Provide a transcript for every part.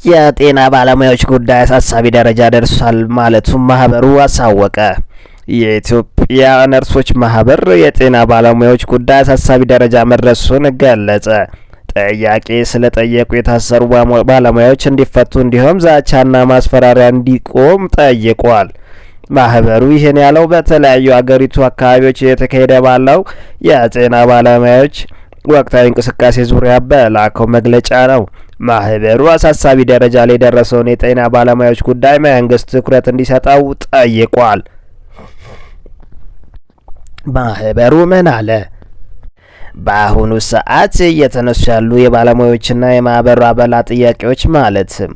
የጤና ባለሙያዎች ጉዳይ አሳሳቢ ደረጃ ደርሷል ማለቱን ማህበሩ አሳወቀ። የኢትዮጵያ ነርሶች ማህበር የጤና ባለሙያዎች ጉዳይ አሳሳቢ ደረጃ መድረሱን ገለጸ። ጥያቄ ስለጠየቁ የታሰሩ ባለሙያዎች እንዲፈቱ እንዲሁም ዛቻና ማስፈራሪያ እንዲቆም ጠይቋል። ማህበሩ ይህን ያለው በተለያዩ አገሪቱ አካባቢዎች እየተካሄደ ባለው የጤና ባለሙያዎች ወቅታዊ እንቅስቃሴ ዙሪያ በላከው መግለጫ ነው። ማህበሩ አሳሳቢ ደረጃ ላይ የደረሰውን የጤና ባለሙያዎች ጉዳይ መንግስት ትኩረት እንዲሰጠው ጠይቋል። ማህበሩ ምን አለ? በአሁኑ ሰዓት እየተነሱ ያሉ የባለሙያዎችና የማህበሩ አባላት ጥያቄዎች ማለትም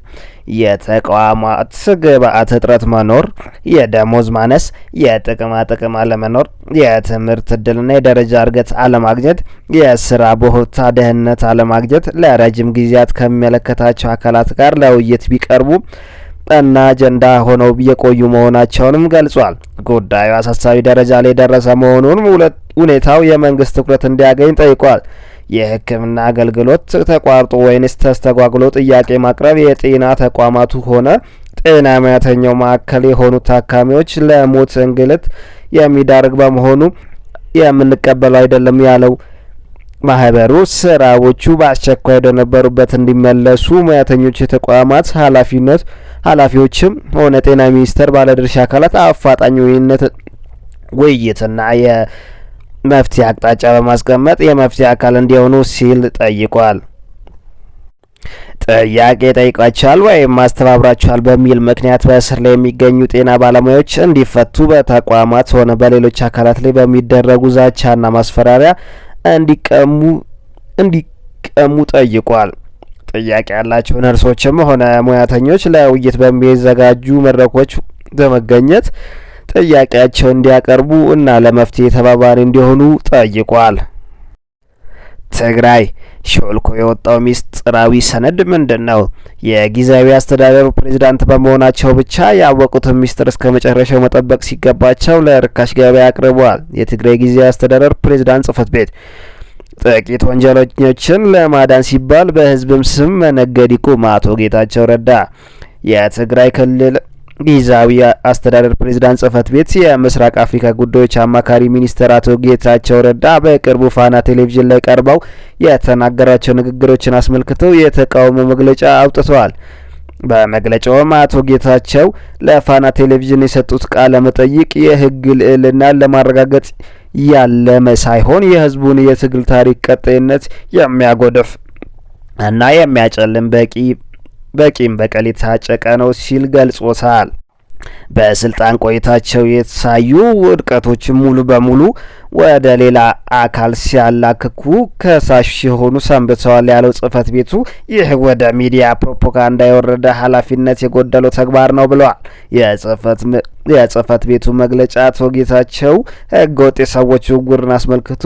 የተቋማት ግብአት እጥረት መኖር፣ የደሞዝ ማነስ፣ የጥቅማ ጥቅም አለመኖር፣ የትምህርት እድልና የደረጃ እድገት አለማግኘት፣ የስራ ቦታ ደህንነት አለማግኘት ለረጅም ጊዜያት ከሚመለከታቸው አካላት ጋር ለውይይት ቢቀርቡ እና አጀንዳ ሆነው የቆዩ መሆናቸውንም ገልጿል። ጉዳዩ አሳሳቢ ደረጃ ላይ የደረሰ መሆኑን ሁኔታው የመንግስት ትኩረት እንዲያገኝ ጠይቋል። የሕክምና አገልግሎት ተቋርጦ ወይንስ ተስተጓጉሎ ጥያቄ ማቅረብ የጤና ተቋማቱ ሆነ ጤና ሙያተኛው ማዕከል የሆኑ ታካሚዎች ለሞት እንግልት የሚዳርግ በመሆኑ የምንቀበለው አይደለም ያለው ማህበሩ ስራዎቹ በአስቸኳይ ወደነበሩበት እንዲመለሱ ሙያተኞች የተቋማት ኃላፊዎችም ሆነ ጤና ሚኒስቴር ባለድርሻ አካላት አፋጣኝ ውይይትና የመፍትሄ አቅጣጫ በማስቀመጥ የመፍትሄ አካል እንዲሆኑ ሲል ጠይቋል። ጥያቄ ጠይቃቸዋል ወይም ማስተባብራቸዋል በሚል ምክንያት በእስር ላይ የሚገኙ ጤና ባለሙያዎች እንዲፈቱ በተቋማት ሆነ በሌሎች አካላት ላይ በሚደረጉ ዛቻና ማስፈራሪያ እንዲቀሙ ጠይቋል። ጥያቄ ያላቸው ነርሶችም ሆነ ሙያተኞች ለውይይት በሚዘጋጁ መድረኮች በመገኘት ጥያቄያቸውን እንዲያቀርቡ እና ለመፍትሄ ተባባሪ እንዲሆኑ ጠይቋል። ትግራይ ሾልኮ የወጣው ሚስጥራዊ ሰነድ ምንድን ነው? የጊዜያዊ አስተዳደሩ ፕሬዝዳንት በመሆናቸው ብቻ ያወቁትን ሚስጥር እስከ መጨረሻው መጠበቅ ሲገባቸው ለርካሽ ገበያ አቅርበዋል። የትግራይ ጊዜያዊ አስተዳደር ፕሬዝዳንት ጽህፈት ቤት ጥቂት ወንጀለኞችን ለማዳን ሲባል በህዝብም ስም መነገድ ይቁም። አቶ ጌታቸው ረዳ የትግራይ ክልል ጊዜያዊ አስተዳደር ፕሬዝዳንት ጽህፈት ቤት የምስራቅ አፍሪካ ጉዳዮች አማካሪ ሚኒስትር አቶ ጌታቸው ረዳ በቅርቡ ፋና ቴሌቪዥን ላይ ቀርበው የተናገሯቸው ንግግሮችን አስመልክተው የተቃውሞ መግለጫ አውጥተዋል። በመግለጫውም አቶ ጌታቸው ለፋና ቴሌቪዥን የሰጡት ቃለ መጠይቅ የህግ ልዕልናን ለማረጋገጥ ያለመ ሳይሆን የህዝቡን የትግል ታሪክ ቀጣይነት የሚያጎድፍ እና የሚያጨልም በቂም በቀል የታጨቀ ነው ሲል ገልጾታል። በስልጣን ቆይታቸው የተሳዩ ውድቀቶች ሙሉ በሙሉ ወደ ሌላ አካል ሲያላክኩ ከሳሽ ሲሆኑ ሰንብተዋል ያለው ጽህፈት ቤቱ ይህ ወደ ሚዲያ ፕሮፓጋንዳ የወረደ ኃላፊነት የጎደለው ተግባር ነው ብለዋል። የጽህፈት ቤቱ መግለጫ አቶ ጌታቸው ህገወጥ የሰዎች ዝውውርን አስመልክቶ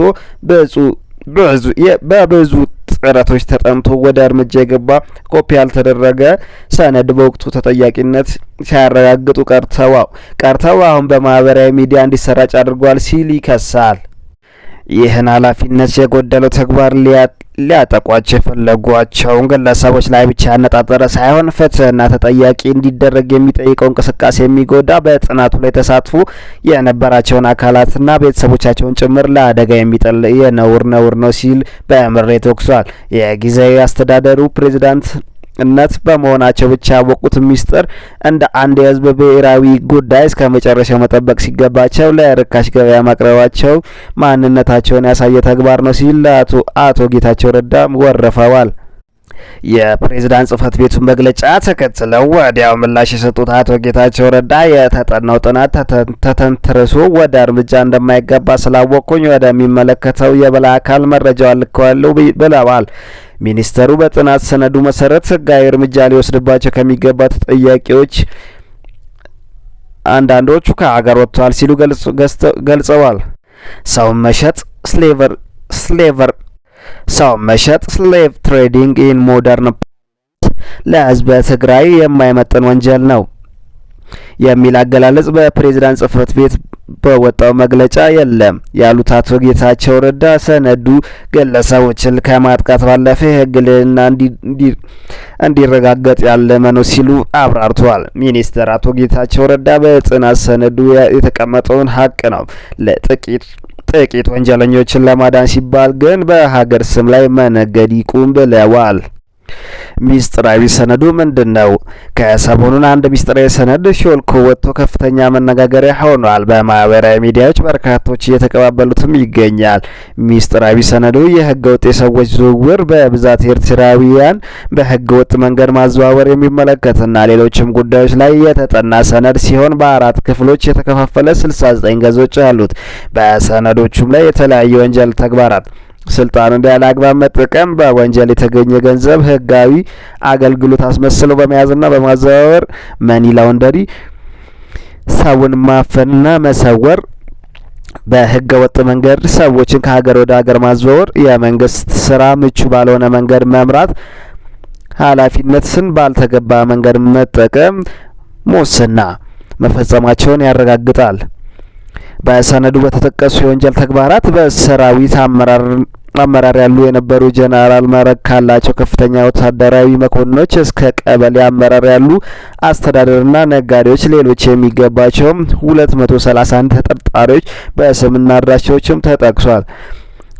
በብዙ ጥረቶች ተጠንቶ ወደ እርምጃ የገባ ኮፒ ያልተደረገ ሰነድ በወቅቱ ተጠያቂነት ሲያረጋግጡ ቀርተው አሁን በማህበራዊ ሚዲያ እንዲሰራጭ አድርጓል ሲል ይከሳል። ይህን ኃላፊነት የጎደለው ተግባር ሊያጠቋቸው የፈለጓቸውን ግለሰቦች ላይ ብቻ ያነጣጠረ ሳይሆን ፍትህና ተጠያቂ እንዲደረግ የሚጠይቀው እንቅስቃሴ የሚጎዳ በጥናቱ ላይ ተሳትፎ የነበራቸውን አካላትና ቤተሰቦቻቸውን ጭምር ለአደጋ የሚጥል የነውር ነው ሲል በምሬት ወቅሷል። የጊዜያዊ አስተዳደሩ ፕሬዝዳንትነት በመሆናቸው ብቻ ያወቁት ሚስጥር እንደ አንድ የህዝብ ብሔራዊ ጉዳይ እስከ መጨረሻው መጠበቅ ሲገባቸው ለርካሽ ገበያ ማቅረባቸው ማንነታቸውን ያሳየ ተግባር ነው ሲል አቶ ጌታቸው ረዳ ወርፈዋል። የፕሬዝዳንት ጽህፈት ቤቱን መግለጫ ተከትለው ወዲያው ምላሽ የሰጡት አቶ ጌታቸው ረዳ የተጠናው ጥናት ተተንትርሶ ወደ እርምጃ እንደማይገባ ስላወቅኩኝ ወደሚመለከተው የበላይ አካል መረጃውን ልኬዋለሁ ብለዋል። ሚኒስተሩ በጥናት ሰነዱ መሰረት ህጋዊ እርምጃ ሊወስድባቸው ከሚገባ ተጠያቂዎች አንዳንዶቹ ከሀገር ወጥተዋል ሲሉ ገልጸዋል። ሰውን መሸጥ ስሌቭ ትሬዲንግ ኢን ሞደርን ለህዝበ ትግራይ የማይመጥን ወንጀል ነው። የሚል አገላለጽ በፕሬዝዳንት ጽህፈት ቤት በወጣው መግለጫ የለም ያሉት አቶ ጌታቸው ረዳ ሰነዱ ግለሰቦችን ከማጥቃት ባለፈ የህግ ልዕልና እንዲረጋገጥ ያለመ ነው ሲሉ አብራርተዋል። ሚኒስትር አቶ ጌታቸው ረዳ በጥናት ሰነዱ የተቀመጠውን ሀቅ ነው ጥቂት ወንጀለኞችን ለማዳን ሲባል ግን በሀገር ስም ላይ መነገድ ይቁም ብለዋል። ሚስጥራዊ ሰነዱ ምንድነው? ከሰሞኑን አንድ ሚስጥራዊ ሰነድ ሾልኮ ወጥቶ ከፍተኛ መነጋገሪያ ሆኗል። በማህበራዊ ሚዲያዎች በርካቶች እየተቀባበሉትም ይገኛል። ሚስጥራዊ ሰነዱ የህገ ወጥ የሰዎች ዝውውር፣ በብዛት ኤርትራውያን በህገ ወጥ መንገድ ማዘዋወር የሚመለከትና ሌሎችም ጉዳዮች ላይ የተጠና ሰነድ ሲሆን በ4 ክፍሎች የተከፋፈለ 69 ገጾች አሉት። በሰነዶቹም ላይ የተለያዩ ወንጀል ተግባራት ስልጣንን ያለ አግባብ መጠቀም፣ በወንጀል የተገኘ ገንዘብ ህጋዊ አገልግሎት አስመስለው በመያዝና በማዘዋወር፣ መኒ ላውንደሪ፣ ሰውን ማፈንና መሰወር፣ በህገ ወጥ መንገድ ሰዎችን ከሀገር ወደ ሀገር ማዘዋወር፣ የመንግስት ስራ ምቹ ባልሆነ መንገድ መምራት፣ ኃላፊነትን ባልተገባ መንገድ መጠቀም፣ ሙስና መፈጸማቸውን ያረጋግጣል። በሰነዱ በተጠቀሱ የወንጀል ተግባራት በሰራዊት አመራር ያሉ የነበሩ ጀነራል ማዕረግ ካላቸው ከፍተኛ ወታደራዊ መኮንኖች እስከ ቀበሌ አመራር ያሉ አስተዳደርና ነጋዴዎች፣ ሌሎች የሚገባቸው 231 ተጠርጣሪዎች በስምና አድራሻዎችም ተጠቅሷል።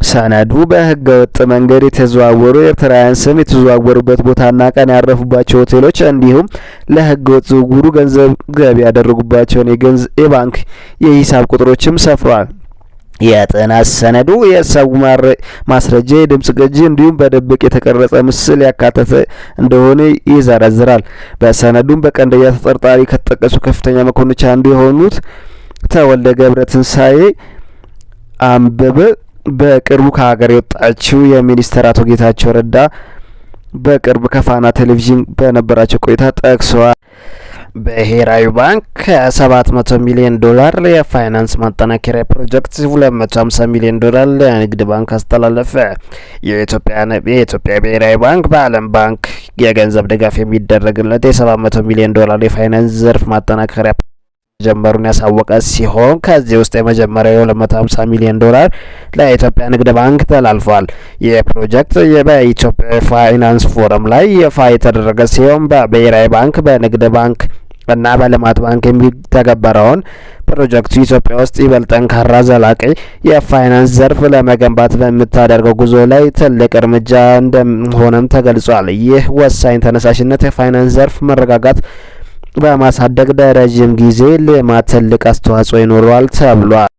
ሰነዱ በህገ ወጥ መንገድ የተዘዋወሩ ኤርትራውያን ስም፣ የተዘዋወሩበት ቦታና ቀን፣ ያረፉባቸው ሆቴሎች እንዲሁም ለህገ ወጥ ዝውውሩ ገንዘብ ገቢ ያደረጉባቸውን የባንክ የሂሳብ ቁጥሮችም ሰፍሯል። የጥናት ሰነዱ የሰው ማስረጃ፣ የድምጽ ቅጂ እንዲሁም በድብቅ የተቀረጸ ምስል ያካተተ እንደሆነ ይዘረዝራል። በሰነዱም በቀንደኛ ተጠርጣሪ ከተጠቀሱ ከፍተኛ መኮንኖች አንዱ የሆኑት ተወልደ ገብረ ትንሳኤ አንበበ በቅርቡ ከሀገር የወጣችው የሚኒስትር አቶ ጌታቸው ረዳ በቅርብ ከፋና ቴሌቪዥን በነበራቸው ቆይታ ጠቅሰዋል። ብሔራዊ ባንክ ከ700 ሚሊዮን ዶላር የፋይናንስ ማጠናከሪያ ፕሮጀክት 250 ሚሊዮን ዶላር ለንግድ ባንክ አስተላለፈ። የኢትዮጵያ ብሔራዊ ባንክ በዓለም ባንክ የገንዘብ ድጋፍ የሚደረግለት የ700 ሚሊዮን ዶላር የፋይናንስ ዘርፍ ማጠናከሪያ ጀመሩን ያሳወቀ ሲሆን ከዚህ ውስጥ የመጀመሪያው 250 ሚሊዮን ዶላር ለኢትዮጵያ ንግድ ባንክ ተላልፏል። ይህ ፕሮጀክት በኢትዮጵያ ፋይናንስ ፎረም ላይ ይፋ የተደረገ ሲሆን በብሔራዊ ባንክ፣ በንግድ ባንክ እና በልማት ባንክ የሚተገበረውን ፕሮጀክቱ ኢትዮጵያ ውስጥ ይበልጥ ጠንካራ ዘላቂ የፋይናንስ ዘርፍ ለመገንባት በምታደርገው ጉዞ ላይ ትልቅ እርምጃ እንደሆነም ተገልጿል። ይህ ወሳኝ ተነሳሽነት የፋይናንስ ዘርፍ መረጋጋት በማሳደግ ለረጅም ጊዜ ልማት ትልቅ አስተዋጽኦ ይኖረዋል ተብሏል።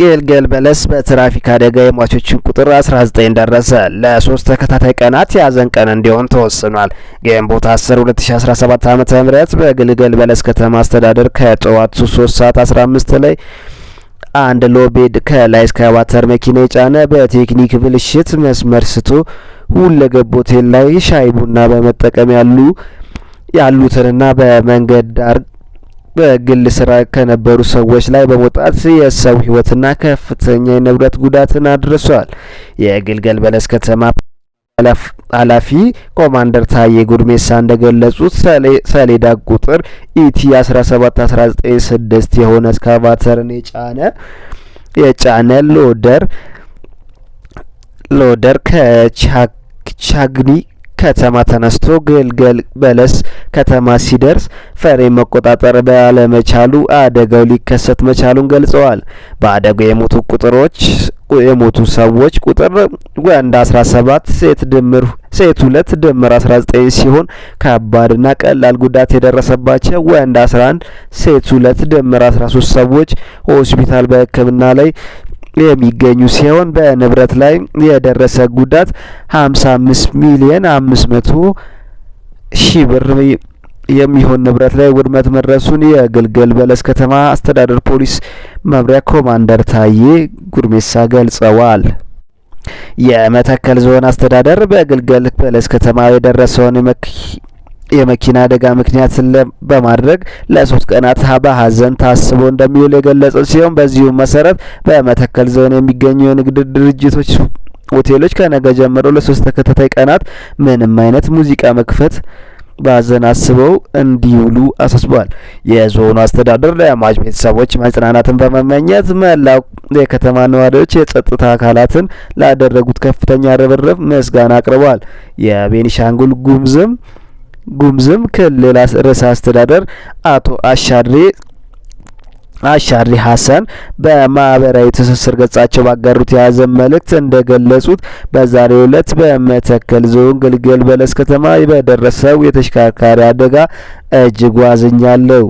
ግልገል በለስ በትራፊክ አደጋ የሟቾችን ቁጥር 19 ደረሰ። ለ3 ተከታታይ ቀናት የሀዘን ቀን እንዲሆን ተወስኗል። ግንቦት 10 2017 ዓ.ም በግልገል በለስ ከተማ አስተዳደር ከጠዋቱ 3:15 ላይ አንድ ሎቤድ ከላይ እስካቫተር መኪና የጫነ በቴክኒክ ብልሽት መስመር ስቶ ሁለገብ ሆቴል ላይ ሻይ ቡና በመጠቀም ያሉትንና በመንገድ ዳር በግል ስራ ከነበሩ ሰዎች ላይ በመውጣት የሰው ሕይወትና ከፍተኛ የንብረት ጉዳትን አድርሷል። የግልገል በለስ ከተማ ኃላፊ ኮማንደር ታዬ ጉርሜሳ እንደገለጹት ሰሌዳ ቁጥር ኢቲ 17196 የሆነ እስካቫተርን የጫነ ሎደር ከቻግኒ ከተማ ተነስቶ ግልገል በለስ ከተማ ሲደርስ ፍሬን መቆጣጠር ባለመቻሉ አደጋው ሊከሰት መቻሉን ገልጸዋል። በአደጋው የሞቱ ሰዎች ቁጥር ወንድ 17 ሴት 2 ድምር 19 ሲሆን ከባድና ቀላል ጉዳት የደረሰባቸው ወንድ 11 ሴት 2 ድምር 13 ሰዎች ሆስፒታል በሕክምና ላይ የሚገኙ ሲሆን በንብረት ላይ የደረሰ ጉዳት 55 ሚሊዮን 500 ሺህ ብር የሚሆን ንብረት ላይ ውድመት መድረሱን የግልገል በለስ ከተማ አስተዳደር ፖሊስ መምሪያ ኮማንደር ታዬ ጉርሜሳ ገልጸዋል። የመተከል ዞን አስተዳደር በግልገል በለስ ከተማ የደረሰውን የመኪና አደጋ ምክንያት በማድረግ ለ3 ቀናት በሀዘን ታስቦ እንደሚውል የገለጸ ሲሆን በዚሁም መሰረት በመተከል ዞን የሚገኙ የንግድ ድርጅቶች፣ ሆቴሎች ከነገ ጀምሮ ለ3 ተከታታይ ቀናት ምንም አይነት ሙዚቃ መክፈት በሀዘን አስበው እንዲውሉ አሳስበዋል። የዞኑ አስተዳደር ለሟች ቤተሰቦች መጽናናትን በመመኘት መላው የከተማ ነዋሪዎች የጸጥታ አካላትን ላደረጉት ከፍተኛ ርብርብ ምስጋና አቅርበዋል። የቤኒሻንጉል ጉሙዝም ክልል ርዕሰ አስተዳደር አቶ አሻድሪ ሀሰን በማህበራዊ ትስስር ገጻቸው ባጋሩት የሀዘን መልእክት እንደገለጹት በዛሬው ዕለት በመተከል ዞን ግልገል በለስ ከተማ በደረሰው የተሽከርካሪ አደጋ እጅግ አዝኛለሁ።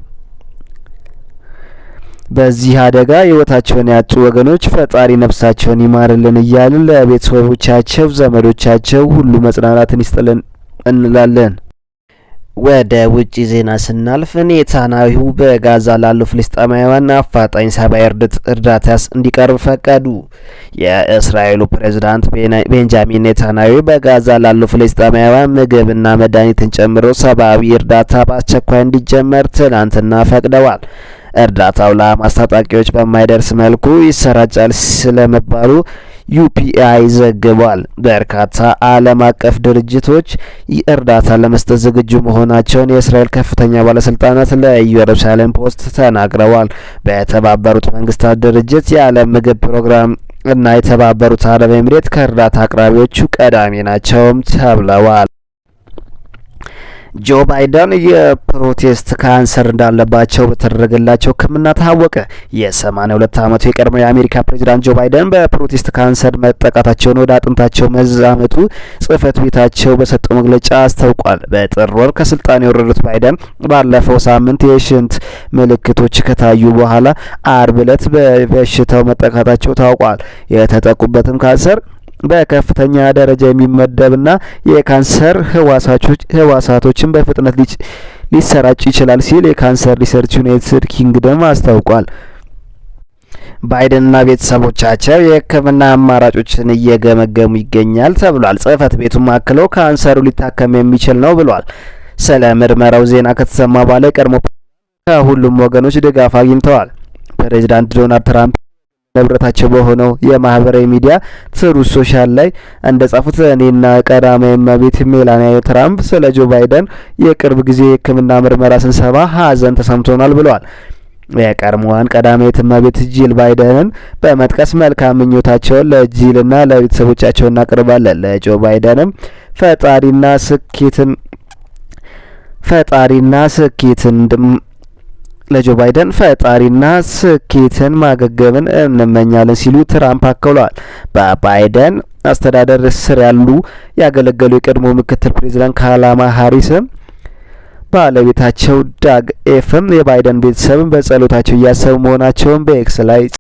በዚህ አደጋ ሕይወታቸውን ያጡ ወገኖች ፈጣሪ ነፍሳቸውን ይማርልን እያልን ለቤተሰቦቻቸው፣ ዘመዶቻቸው ሁሉ መጽናናትን ይስጥልን እንላለን። ወደ ውጪ ዜና ስናልፍ ኔታንያሁ በጋዛ ላሉ ፍልስጤማውያን አፋጣኝ ሰብአዊ እርዳታ እንዲቀርብ ፈቀዱ። የእስራኤሉ ፕሬዝዳንት ቤንጃሚን ኔታንያሁ በጋዛ ላሉ ፍልስጤማውያን ምግብና መድኃኒትን ጨምሮ ሰብአዊ እርዳታ በአስቸኳይ እንዲጀመር ትናንትና ፈቅደዋል። እርዳታው ለሐማስ ታጣቂዎች በማይደርስ መልኩ ይሰራጫል ስለመባሉ ዩፒአይ ዘግቧል። በርካታ ዓለም አቀፍ ድርጅቶች እርዳታ ለመስጠት ዝግጁ መሆናቸውን የእስራኤል ከፍተኛ ባለስልጣናት ለኢየሩሳሌም ፖስት ተናግረዋል። በተባበሩት መንግስታት ድርጅት የዓለም ምግብ ፕሮግራም እና የተባበሩት አረብ ኤምሬት ከእርዳታ አቅራቢዎቹ ቀዳሚ ናቸውም ተብለዋል። ጆ ባይደን የፕሮስቴት ካንሰር እንዳለባቸው በተደረገላቸው ሕክምና ታወቀ። የ82 ዓመቱ የቀድሞ የአሜሪካ ፕሬዝዳንት ጆ ባይደን በፕሮስቴት ካንሰር መጠቃታቸውን ወደ አጥንታቸው መዛመቱ ጽህፈት ቤታቸው በሰጠው መግለጫ አስታውቋል። በጥር ወር ከስልጣን የወረዱት ባይደን ባለፈው ሳምንት የሽንት ምልክቶች ከታዩ በኋላ አርብ ዕለት በበሽታው መጠቃታቸው ታውቋል። የተጠቁበትም ካንሰር በከፍተኛ ደረጃ የሚመደብና የካንሰር ህዋሳቶችን በፍጥነት ሊሰራጭ ይችላል ሲል የካንሰር ሪሰርች ዩናይትድ ኪንግደም አስታውቋል። ባይደንና ቤተሰቦቻቸው የሕክምና አማራጮችን እየገመገሙ ይገኛል ተብሏል። ጽህፈት ቤቱም አክለው ካንሰሩ ሊታከም የሚችል ነው ብሏል። ስለ ምርመራው ዜና ከተሰማ በኋላ የቀድሞ ከሁሉም ወገኖች ድጋፍ አግኝተዋል። ፕሬዚዳንት ዶናልድ ትራምፕ ንብረታቸው በሆነው የማህበራዊ ሚዲያ ትሩዝ ሶሻል ላይ እንደጻፉት እኔና ቀዳማዊት እመቤት ሜላኒያ ትራምፕ ስለ ጆ ባይደን የቅርብ ጊዜ የሕክምና ምርመራ ስንሰማ ሀዘን ተሰምቶናል ብለዋል። የቀድሞዋን ቀዳማዊት እመቤት ጂል ባይደንን በመጥቀስ መልካም ምኞታቸውን ለጂልና ለቤተሰቦቻቸው እናቀርባለን። ለጆ ባይደንም ፈጣሪና ስኬትን ማገገምን እንመኛለን ሲሉ ትራምፕ አክለዋል። በባይደን አስተዳደር ስር ያገለገሉ የቀድሞ ምክትል ፕሬዝዳንት ካማላ ሃሪስም ባለቤታቸው ዳግ ኤፍም የባይደን ቤተሰብን በጸሎታቸው እያሰቡ መሆናቸውን በኤክስ ላይ